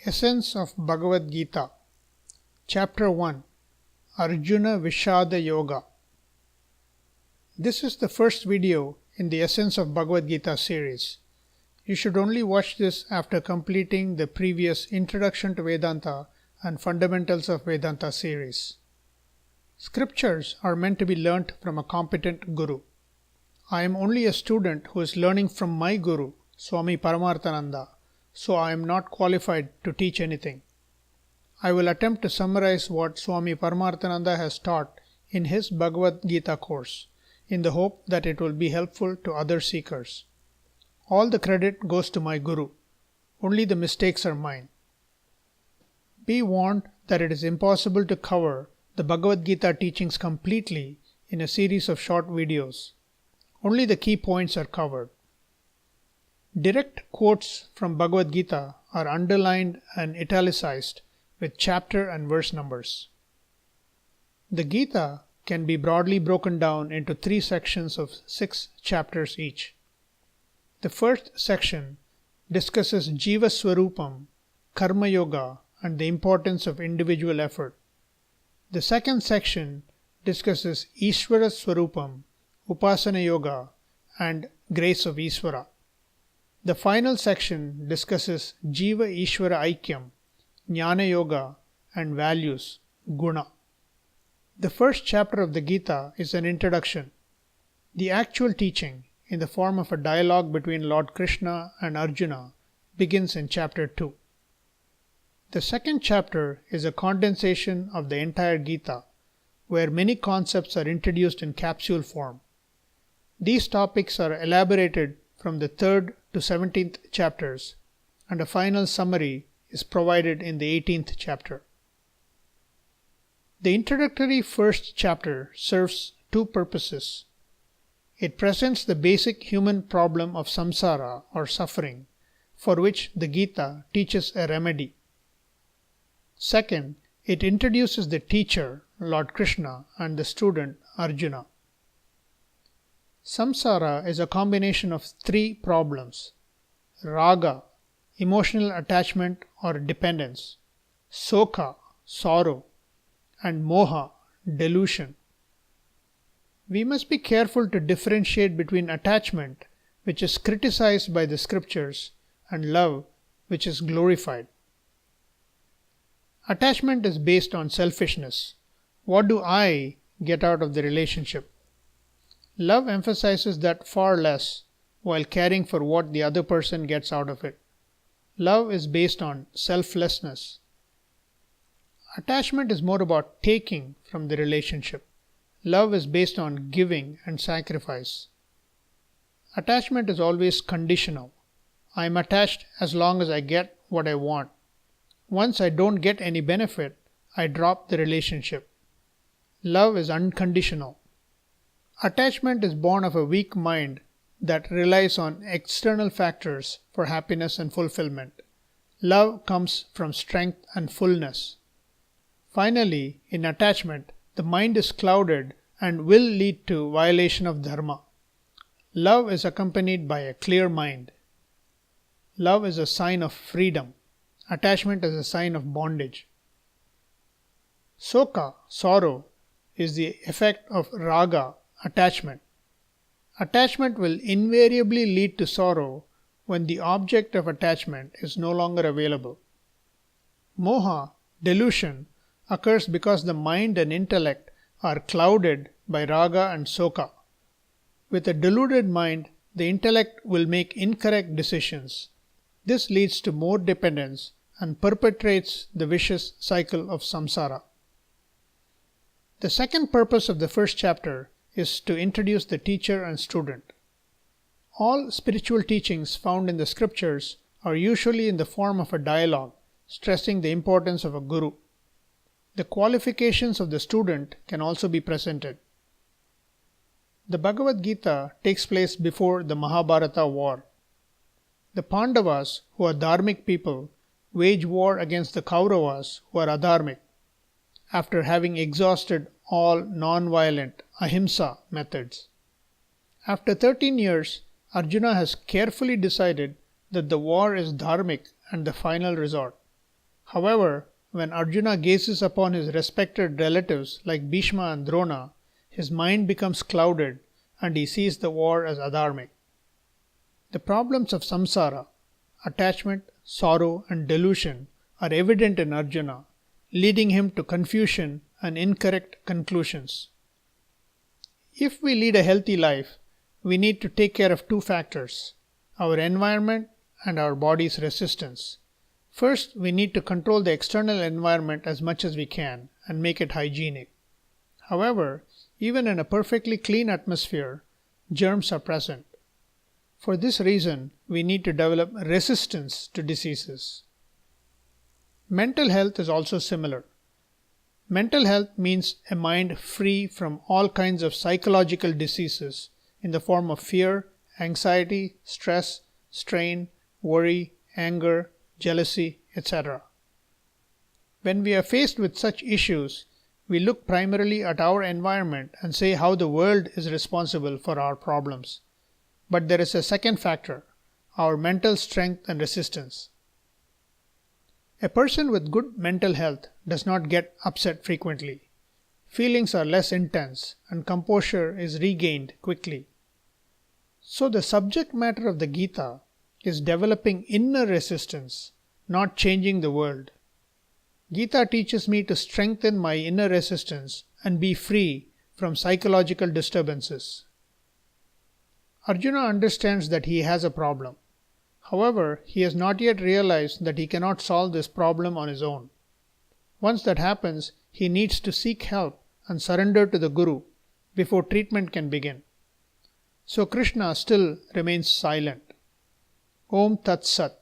Essence of Bhagavad Gita, Chapter 1, Arjuna Vishada Yoga. This is the first video in the Essence of Bhagavad Gita series. You should only watch this after completing the previous Introduction to Vedanta and Fundamentals of Vedanta series. Scriptures are meant to be learnt from a competent guru. I am only a student who is learning from my guru, Swami Paramarthananda, so I am not qualified to teach anything. I will attempt to summarize what Swami Paramarthananda has taught in his Bhagavad Gita course, in the hope that it will be helpful to other seekers. All the credit goes to my guru. Only the mistakes are mine. Be warned that it is impossible to cover the Bhagavad Gita teachings completely in a series of short videos. Only the key points are covered. Direct quotes from Bhagavad Gita are underlined and italicized with chapter and verse numbers. The Gita can be broadly broken down into 3 sections of 6 chapters each. The first section discusses Jiva Swarupam, Karma Yoga, and the importance of individual effort. The second section discusses Ishvara Swarupam, Upasana Yoga, and grace of Ishvara. The final section discusses Jiva Ishvara Aikyam, Jnana Yoga, and values, Guna. The first chapter of the Gita is an introduction. The actual teaching, in the form of a dialogue between Lord Krishna and Arjuna, begins in chapter 2. The second chapter is a condensation of the entire Gita, where many concepts are introduced in capsule form. These topics are elaborated from the 3rd to 17th chapters, and a final summary is provided in the 18th chapter. The introductory first chapter serves 2 purposes. It presents the basic human problem of samsara or suffering, for which the Gita teaches a remedy. Second, it introduces the teacher, Lord Krishna, and the student, Arjuna. Samsara is a combination of 3 problems: raga, emotional attachment or dependence; soka, sorrow; and moha, delusion. We must be careful to differentiate between attachment, which is criticized by the scriptures, and love, which is glorified. Attachment is based on selfishness. What do I get out of the relationship? Love emphasizes that far less, while caring for what the other person gets out of it. Love is based on selflessness. Attachment is more about taking from the relationship. Love is based on giving and sacrifice. Attachment is always conditional. I am attached as long as I get what I want. Once I don't get any benefit, I drop the relationship. Love is unconditional. Attachment is born of a weak mind that relies on external factors for happiness and fulfillment. Love comes from strength and fullness. Finally, in attachment, the mind is clouded and will lead to violation of dharma. Love is accompanied by a clear mind. Love is a sign of freedom. Attachment is a sign of bondage. Soka, sorrow, is the effect of raga, attachment. Attachment will invariably lead to sorrow when the object of attachment is no longer available. Moha, delusion, occurs because the mind and intellect are clouded by raga and soka. With a deluded mind, the intellect will make incorrect decisions. This leads to more dependence and perpetuates the vicious cycle of samsara. The second purpose of the first chapter is to introduce the teacher and student. All spiritual teachings found in the scriptures are usually in the form of a dialogue, stressing the importance of a guru. The qualifications of the student can also be presented. The Bhagavad Gita takes place before the Mahabharata war. The Pandavas, who are dharmic people, wage war against the Kauravas, who are adharmic, after having exhausted all non-violent ahimsa methods. After 13 years, Arjuna has carefully decided that the war is dharmic and the final resort. However, when Arjuna gazes upon his respected relatives like Bhishma and Drona, his mind becomes clouded and he sees the war as adharmic. The problems of samsara, attachment, sorrow, and delusion are evident in Arjuna, leading him to confusion and incorrect conclusions. If we lead a healthy life, we need to take care of two factors: our environment and our body's resistance. First, we need to control the external environment as much as we can and make it hygienic. However, even in a perfectly clean atmosphere, germs are present. For this reason, we need to develop resistance to diseases. Mental health is also similar. Mental health means a mind free from all kinds of psychological diseases in the form of fear, anxiety, stress, strain, worry, anger, jealousy, etc. When we are faced with such issues, we look primarily at our environment and say how the world is responsible for our problems. But there is a second factor: our mental strength and resistance. A person with good mental health does not get upset frequently. Feelings are less intense and composure is regained quickly. So the subject matter of the Gita is developing inner resistance, not changing the world. Gita teaches me to strengthen my inner resistance and be free from psychological disturbances. Arjuna understands that he has a problem. However, he has not yet realized that he cannot solve this problem on his own. Once that happens, he needs to seek help and surrender to the Guru before treatment can begin. So Krishna still remains silent. Om Tat Sat.